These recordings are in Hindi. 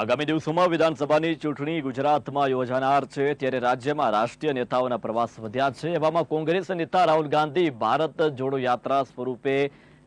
આગામી દિવસોમાં વિધાનસભાની ચૂંટણી ગુજરાતમાં યોજાનાર છે, ત્યારે રાજ્યમાં રાષ્ટ્રીય નેતાઓના પ્રવાસ વધ્યા છે। એવામાં કોંગ્રેસ નેતા રાહુલ ગાંધી ભારત જોડો યાત્રા સ્વરૂપે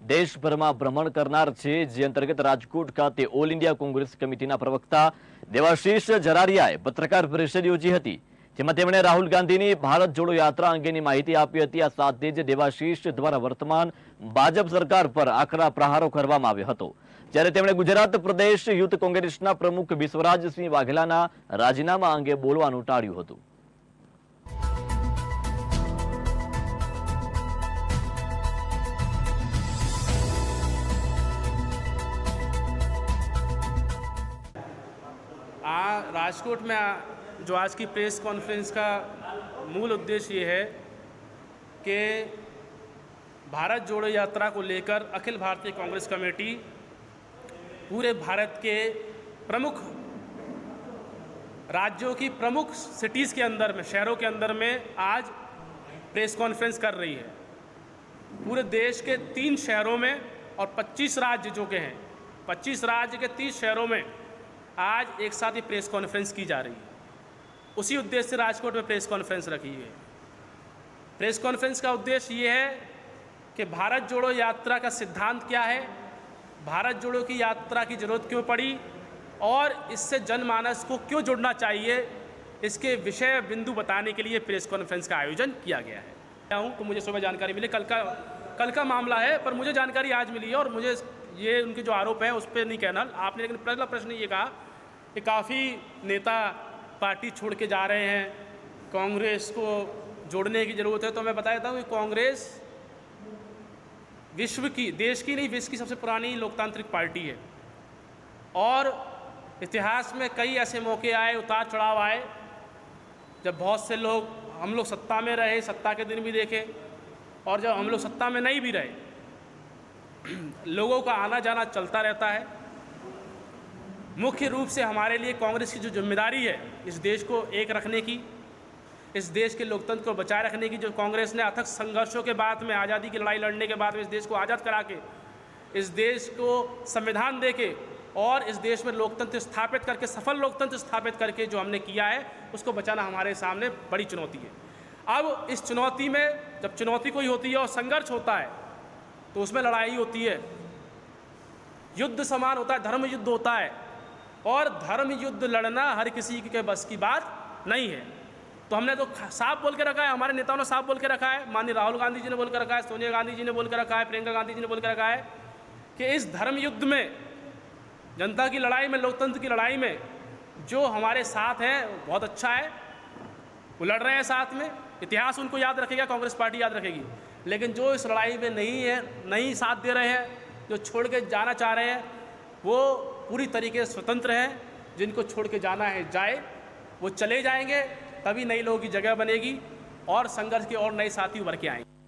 દેશભરમાં ભ્રમણ કરનાર છે, જે અંતર્ગત રાજકોટ ખાતે ઓલ ઇન્ડિયા કોંગ્રેસ કમિટીના પ્રવક્તા દેવાશીષ જરારિયાએ પત્રકાર પરિષદ યોજી હતી, જેમાં તેમણે રાહુલ ગાંધીની ભારત જોડો યાત્રા અંગેની માહિતી આપી હતી। આ સાથે જ દેવાશીષ દ્વારા વર્તમાન ભાજપ સરકાર પર આકરા પ્રહારો કરવામાં આવ્યો હતો, જ્યારે તેમણે ગુજરાત પ્રદેશ યુથ કોંગ્રેસના પ્રમુખ વિશ્વરાજસિંહ વાઘેલાના રાજીનામા અંગે બોલવાનું ટાળ્યું હતું। राजकोट में जो आज की प्रेस कॉन्फ्रेंस का मूल उद्देश्य ये है कि भारत जोड़ो यात्रा को लेकर अखिल भारतीय कांग्रेस कमेटी पूरे भारत के प्रमुख राज्यों की प्रमुख सिटीज़ के अंदर में, शहरों के अंदर में आज प्रेस कॉन्फ्रेंस कर रही है। पूरे देश के 3 शहरों में और 25 राज्य जो के हैं, 25 राज्य के 30 शहरों में आज एक साथ ही प्रेस कॉन्फ्रेंस की जा रही है। उसी उद्देश्य से राजकोट में प्रेस कॉन्फ्रेंस रखी है। प्रेस कॉन्फ्रेंस का उद्देश्य ये है कि भारत जोड़ो यात्रा का सिद्धांत क्या है, भारत जोड़ो की यात्रा की ज़रूरत क्यों पड़ी और इससे जनमानस को क्यों जुड़ना चाहिए, इसके विषय बिंदु बताने के लिए प्रेस कॉन्फ्रेंस का आयोजन किया गया है। तो मुझे सुबह जानकारी मिली, कल का मामला है, पर मुझे जानकारी आज मिली है और मुझे ये उनके जो आरोप है उस पर नहीं कहना आपने। लेकिन पहला प्रश्न ये कहा कि काफ़ी नेता पार्टी छोड़ के जा रहे हैं, कांग्रेस को जोड़ने की ज़रूरत है। तो मैं बता देता हूँ कि कांग्रेस विश्व की, देश की नहीं, विश्व की सबसे पुरानी लोकतांत्रिक पार्टी है और इतिहास में कई ऐसे मौके आए, उतार चढ़ाव आए, जब बहुत से लोग, हम लोग सत्ता में रहे, सत्ता के दिन भी देखे, और जब हम लोग सत्ता में नहीं भी रहे, लोगों का आना जाना चलता रहता है। मुख्य रूप से हमारे लिए कांग्रेस की जो जिम्मेदारी है इस देश को एक रखने की, इस देश के लोकतंत्र को बचाए रखने की, जो कांग्रेस ने अथक संघर्षों के बाद में, आज़ादी की लड़ाई लड़ने के बाद में इस देश को आज़ाद करा के, इस देश को संविधान दे के और इस देश में लोकतंत्र स्थापित करके, सफल लोकतंत्र स्थापित करके जो हमने किया है, उसको बचाना हमारे सामने बड़ी चुनौती है। अब इस चुनौती में, जब चुनौती कोई होती है और संघर्ष होता है तो उसमें लड़ाई होती है, युद्ध समान होता है, धर्म युद्ध होता है, और धर्म युद्ध लड़ना हर किसी के बस की बात नहीं है। तो हमने तो साफ बोल के रखा है, हमारे नेताओं ने साफ बोल के रखा है, माननीय राहुल गांधी जी ने बोल के रखा है, सोनिया गांधी जी ने बोल के रखा है, प्रियंका गांधी जी ने बोल के रखा है कि इस धर्म युद्ध में, जनता की लड़ाई में, लोकतंत्र की लड़ाई में जो हमारे साथ हैं बहुत अच्छा है, वो लड़ रहे हैं साथ में, इतिहास उनको याद रखेगा, कांग्रेस पार्टी याद रखेगी। लेकिन जो इस लड़ाई में नहीं है, नहीं साथ दे रहे हैं, जो छोड़ के जाना चाह रहे हैं, वो पूरी तरीके से स्वतंत्र हैं। जिनको छोड़ के जाना है जाए, वो चले जाएंगे, तभी नई लोगों की जगह बनेगी और संघर्ष के और नए साथी उभर के आएंगे।